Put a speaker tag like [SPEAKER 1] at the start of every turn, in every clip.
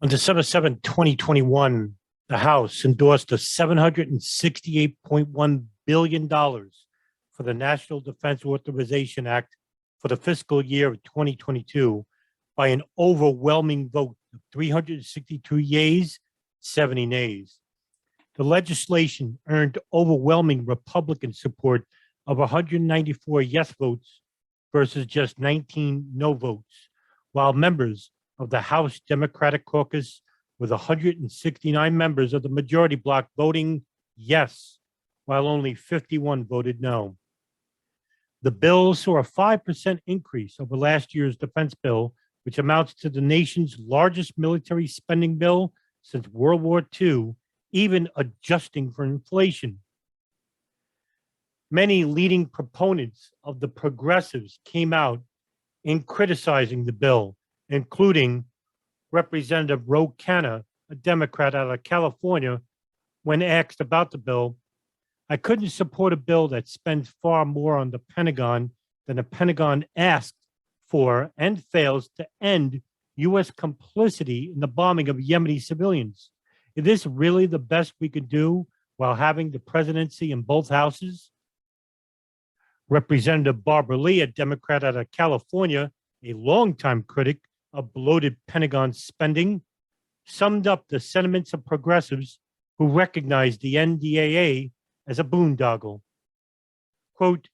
[SPEAKER 1] On December 7, 2021, the House endorsed a $768.1 billion for the National Defense Authorization Act for the fiscal year of 2022 by an overwhelming vote of 362 yeas, 70 nays. The legislation earned overwhelming Republican support of 194 yes votes versus just 19 no votes, while members of the House Democratic Caucus, with 169 members of the majority bloc voting yes, while only 51 voted no. The bill saw a 5% increase over last year's defense bill, which amounts to the nation's largest military spending bill since World War II, even adjusting for inflation. Many leading proponents of the progressives came out in criticizing the bill, including Representative Ro Khanna, a Democrat out of California. When asked about the bill, "I couldn't support a bill that spends far more on the Pentagon than the Pentagon asked for and fails to end U.S. complicity in the bombing of Yemeni civilians. Is this really the best we could do while having the presidency in both houses?" Representative Barbara Lee, a Democrat out of California, a longtime critic of bloated Pentagon spending, summed up the sentiments of progressives who recognize the NDAA as a boondoggle. Quote,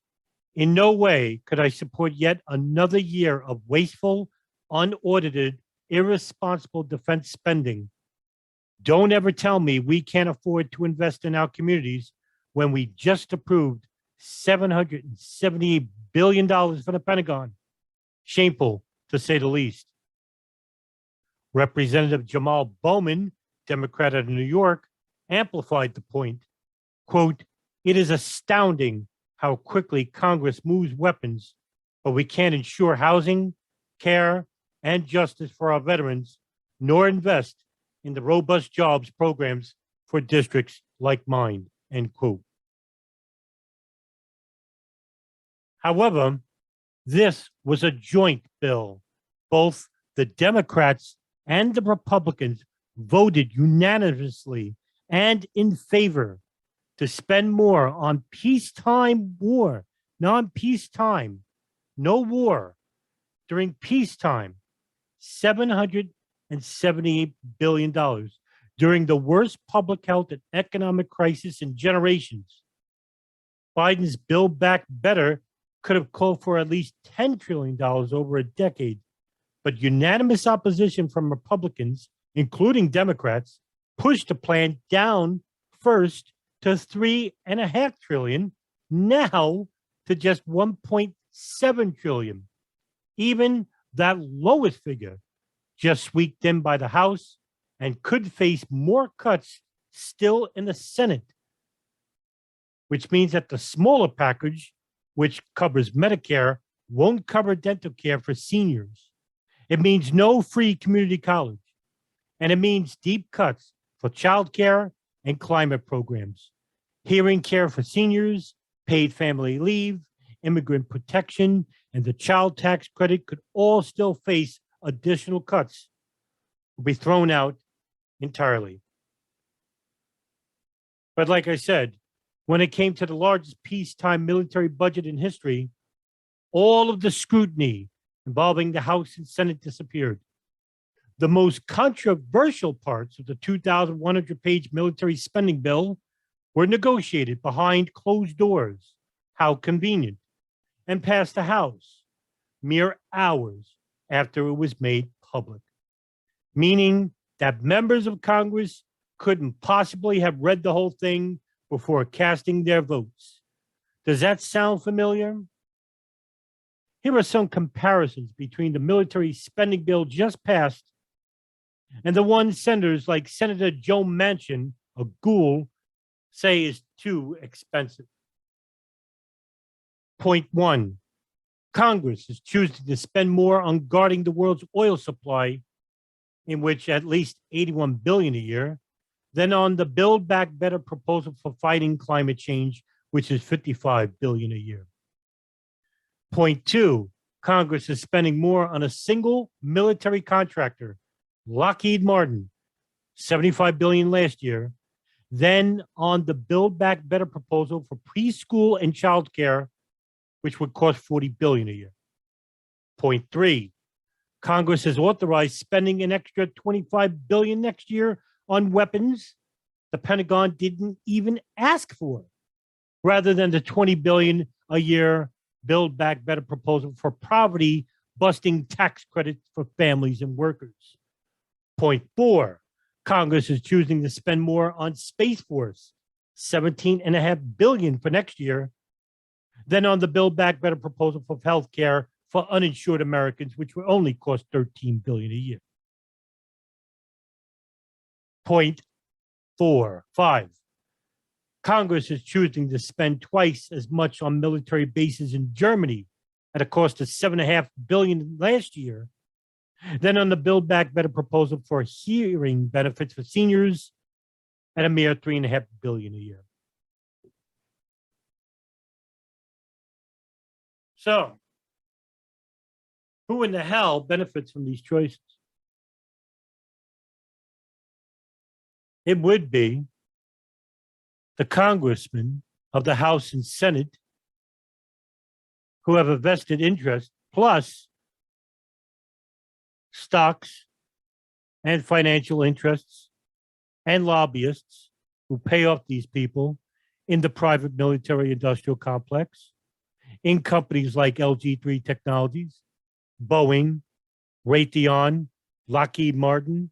[SPEAKER 1] "In no way could I support yet another year of wasteful, unaudited, irresponsible defense spending. Don't ever tell me we can't afford to invest in our communities when we just approved $778 billion for the Pentagon. Shameful, to say the least." Representative Jamal Bowman, Democrat of New York, amplified the point. Quote, "It is astounding how quickly Congress moves weapons, but we can't ensure housing, care, and justice for our veterans, nor invest in the robust jobs programs for districts like mine," end quote. However, this was a joint bill. Both the Democrats and the Republicans voted unanimously and in favor to spend more on peacetime war, non-peacetime, no war, during peacetime, $778 billion during the worst public health and economic crisis in generations. Biden's Build Back Better could have called for at least $10 trillion over a decade, but unanimous opposition from Republicans, including Democrats, pushed the plan down first to $3.5 trillion, now to just $1.7 trillion. Even that lowest figure just squeaked in by the House and could face more cuts still in the Senate, which means that the smaller package, which covers Medicare, won't cover dental care for seniors. It means no free community college, and it means deep cuts for childcare and climate programs, hearing care for seniors, paid family leave, immigrant protection, and the child tax credit could all still face additional cuts, will be thrown out entirely. But like I said, when it came to the largest peacetime military budget in history, all of the scrutiny involving the House and Senate disappeared. The most controversial parts of the 2,100-page military spending bill were negotiated behind closed doors. How convenient. And passed the House mere hours after it was made public, meaning that members of Congress couldn't possibly have read the whole thing before casting their votes. Does that sound familiar? Here are some comparisons between the military spending bill just passed and the one senators like Senator Joe Manchin, a ghoul, say is too expensive. Point one, Congress is choosing to spend more on guarding the world's oil supply, in which at least $81 billion a year, than on the Build Back Better proposal for fighting climate change, which is $55 billion a year. Point two, Congress is spending more on a single military contractor, Lockheed Martin, $75 billion last year. Then on the Build Back Better proposal for preschool and childcare, which would cost $40 billion a year. Point three, Congress has authorized spending an extra $25 billion next year on weapons the Pentagon didn't even ask for, rather than the $20 billion a year Build Back Better proposal for poverty busting tax credits for families and workers. Point four, Congress is choosing to spend more on Space Force, $17.5 billion for next year, than on the Build Back Better proposal for health care for uninsured Americans, which will only cost $13 billion a year. Point five, Congress is choosing to spend twice as much on military bases in Germany at a cost of $7.5 billion last year, than on the Build Back Better proposal for hearing benefits for seniors at a mere $3.5 billion a year. So, who in the hell benefits from these choices? It would be the congressmen of the House and Senate who have a vested interest, plus stocks and financial interests and lobbyists who pay off these people in the private military industrial complex, in companies like LG3 Technologies, Boeing, Raytheon, Lockheed Martin.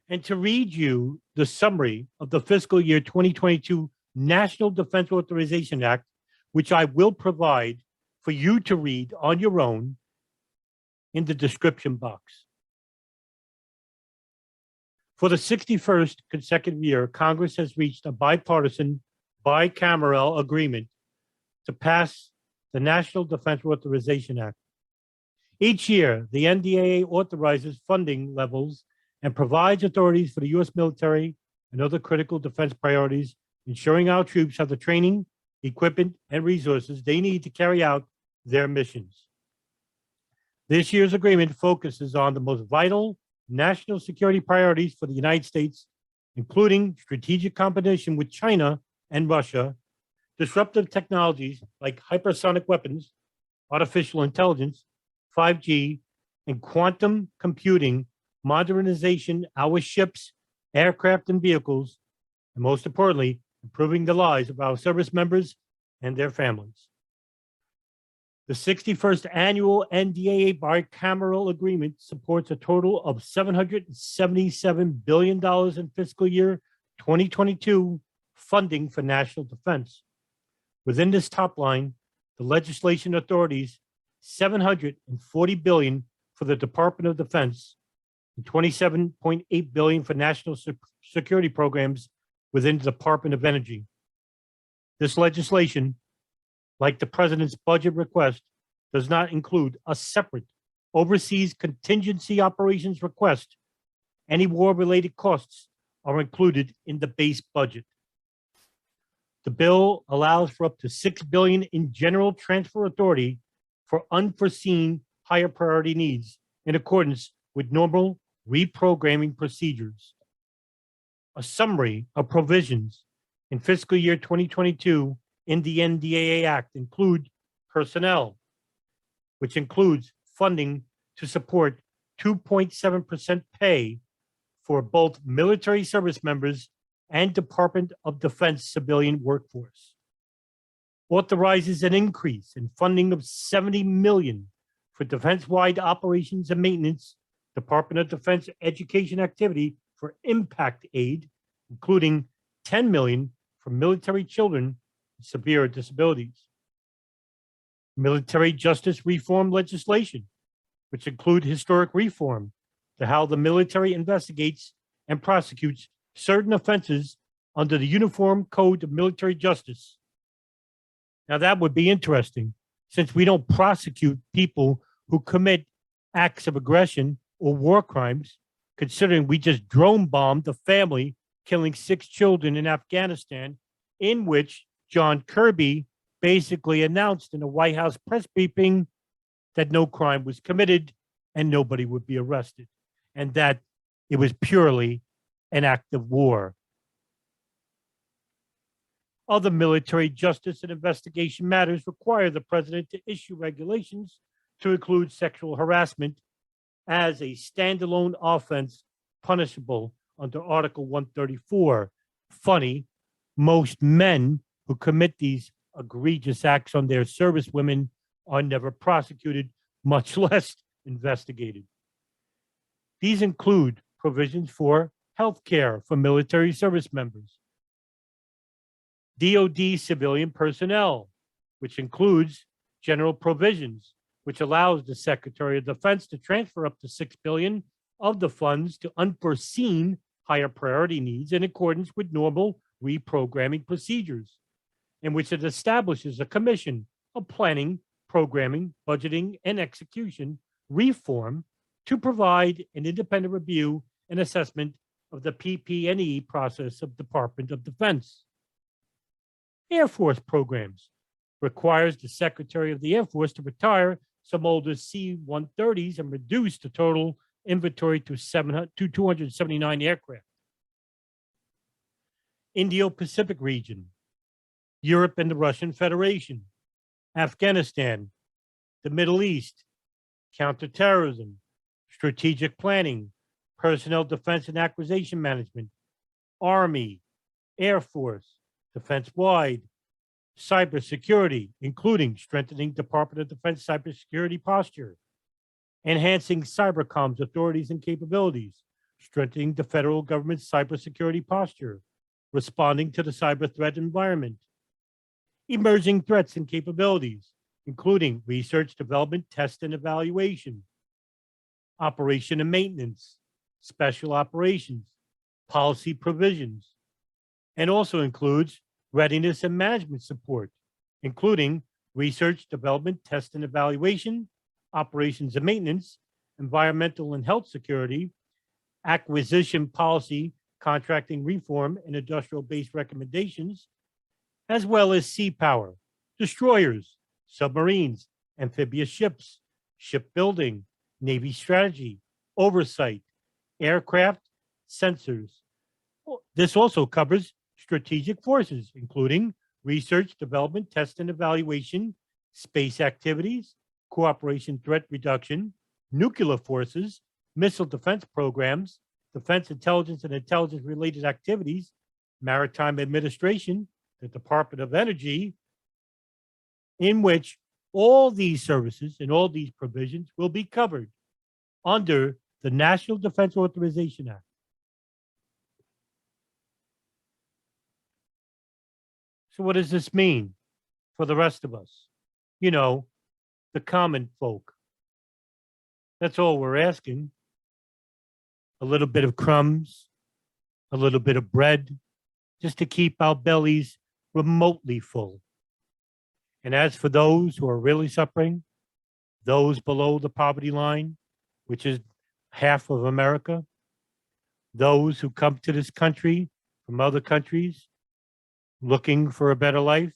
[SPEAKER 1] And to read you the summary of the fiscal year 2022 National Defense Authorization Act, which I will provide for you to read on your own in the description box. For the 61st consecutive year, Congress has reached a bipartisan, bicameral agreement to pass the National Defense Authorization Act. Each year, the NDAA authorizes funding levels and provides authorities for the U.S. military and other critical defense priorities, ensuring our troops have the training, equipment, and resources they need to carry out their missions. This year's agreement focuses on the most vital national security priorities for the United States, including strategic competition with China and Russia, disruptive technologies like hypersonic weapons, artificial intelligence, 5G, and quantum computing, modernization our ships, aircraft, and vehicles, and most importantly, improving the lives of our service members and their families. The 61st annual NDAA bicameral agreement supports a total of $777 billion in fiscal year 2022 funding for national defense. Within this top line, the legislation authorities $740 billion for the Department of Defense and $27.8 billion for national security programs within the Department of Energy. This legislation, like the president's budget request, does not include a separate overseas contingency operations request. Any war-related costs are included in the base budget. The bill allows for up to $6 billion in general transfer authority for unforeseen higher priority needs in accordance with normal reprogramming procedures. A summary of provisions in fiscal year 2022 in the NDAA Act include personnel, which includes funding to support 2.7% pay for both military service members and Department of Defense civilian workforce. Authorizes an increase in funding of $70 million for defense-wide operations and maintenance, Department of Defense education activity for impact aid, including $10 million for military children with severe disabilities. Military justice reform legislation, which include historic reform to how the military investigates and prosecutes certain offenses under the Uniform Code of Military Justice. Now that would be interesting, since we don't prosecute people who commit acts of aggression or war crimes, considering we just drone bombed a family killing 6 children in Afghanistan, in which John Kirby basically announced in a White House press briefing that no crime was committed and nobody would be arrested, and that it was purely an act of war. Other military justice and investigation matters require the president to issue regulations to include sexual harassment as a standalone offense punishable under Article 134. Funny, most men who commit these egregious acts on their servicewomen are never prosecuted, much less investigated. These include provisions for health care for military service members, DoD civilian personnel, which includes general provisions, which allows the Secretary of Defense to transfer up to $6 billion of the funds to unforeseen higher priority needs in accordance with normal reprogramming procedures, in which it establishes a commission of planning, programming, budgeting, and execution reform to provide an independent review and assessment of the PP&E process of Department of Defense. Air Force programs requires the Secretary of the Air Force to retire some older C-130s and reduce the total inventory to 279 aircraft. Indo-Pacific region, Europe and the Russian Federation, Afghanistan, the Middle East, counterterrorism, strategic planning, personnel defense and acquisition management, Army, Air Force, defense-wide, cybersecurity, including strengthening Department of Defense cybersecurity posture, enhancing cybercoms authorities and capabilities, strengthening the federal government's cybersecurity posture, responding to the cyber threat environment, emerging threats and capabilities, including research, development, test, and evaluation, operation and maintenance, special operations, policy provisions, and also includes readiness and management support, including research, development, test, and evaluation, operations and maintenance, environmental and health security, acquisition policy, contracting reform, and industrial-based recommendations, as well as sea power, destroyers, submarines, amphibious ships, shipbuilding, Navy strategy, oversight, aircraft, sensors. This also covers strategic forces, including research, development, test, and evaluation, space activities, cooperation threat reduction, nuclear forces, missile defense programs, defense intelligence and intelligence-related activities, maritime administration, the Department of Energy, in which all these services and all these provisions will be covered under the National Defense Authorization Act. So what does this mean for the rest of us? You know, the common folk. That's all we're asking. A little bit of crumbs, a little bit of bread, just to keep our bellies remotely full. And as for those who are really suffering, those below the poverty line, which is half of America, those who come to this country from other countries looking for a better life,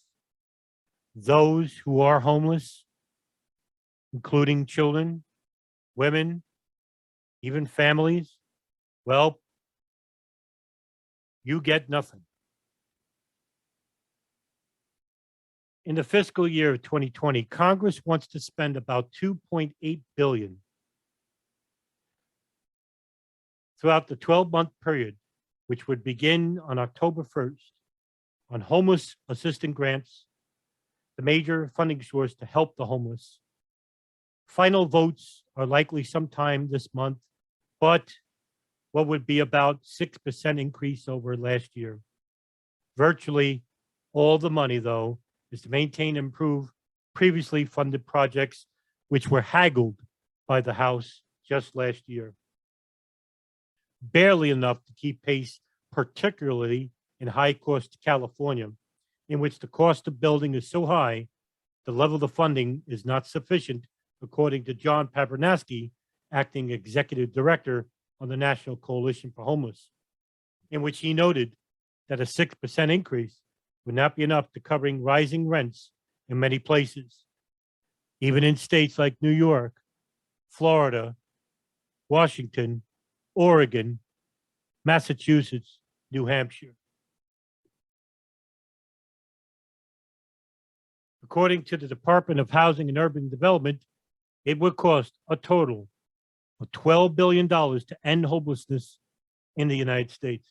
[SPEAKER 1] those who are homeless, including children, women, even families, well, you get nothing. In the fiscal year of 2020, Congress wants to spend about $2.8 billion throughout the 12-month period, which would begin on October 1st, on homeless assistance grants, the major funding source to help the homeless. Final votes are likely sometime this month, but what would be about 6% increase over last year. Virtually all the money, though, is to maintain and improve previously funded projects which were haggled by the House just last year. Barely enough to keep pace, particularly in high-cost California, in which the cost of building is so high, the level of funding is not sufficient, according to John Pabernaski, acting executive director on the National Coalition for Homeless, in which he noted that a 6% increase would not be enough to covering rising rents in many places, even in states like New York, Florida, Washington, Oregon, Massachusetts, New Hampshire. According to the Department of Housing and Urban Development, it would cost a total of $12 billion to end homelessness in the United States.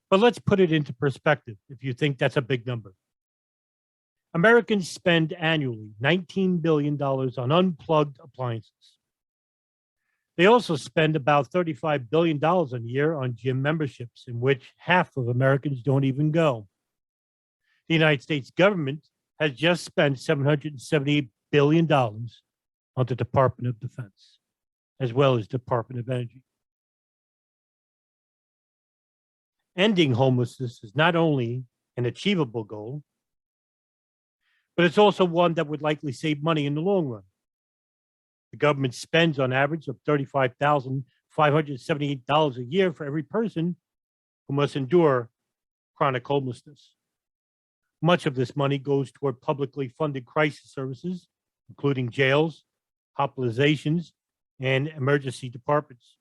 [SPEAKER 1] But let's put it into perspective if you think that's a big number. Americans spend annually $19 billion on unplugged appliances. They also spend about $35 billion a year on gym memberships, in which half of Americans don't even go. The United States government has just spent $778 billion on the Department of Defense, as well as Department of Energy. Ending homelessness is not only an achievable goal, but it's also one that would likely save money in the long run. The government spends on average of $35,578 a year for every person who must endure chronic homelessness. Much of this money goes toward publicly funded crisis services, including jails, hospitalizations, and emergency departments.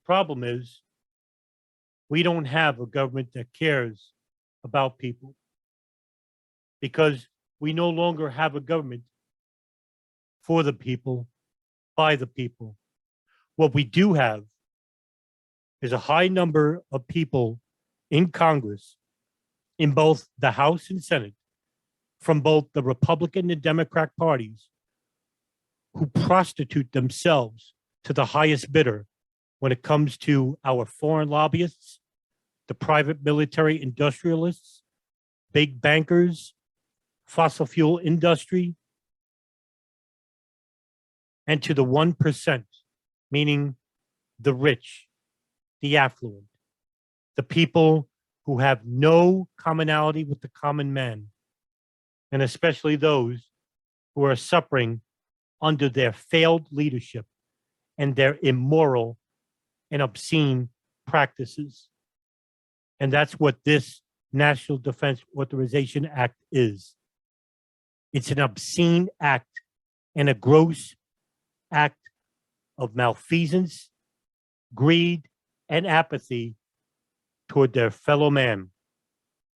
[SPEAKER 1] The problem is, we don't have a government that cares about people, because we no longer have a government for the people, by the people. What we do have is a high number of people in Congress, in both the House and Senate, from both the Republican and Democrat parties, who prostitute themselves to the highest bidder when it comes to our foreign lobbyists, the private military industrialists, big bankers, fossil fuel industry, and to the 1%, meaning the rich, the affluent, the people who have no commonality with the common man, and especially those who are suffering under their failed leadership and their immoral and obscene practices. And that's what this National Defense Authorization Act is. It's an obscene act and a gross act of malfeasance, greed, and apathy toward their fellow man.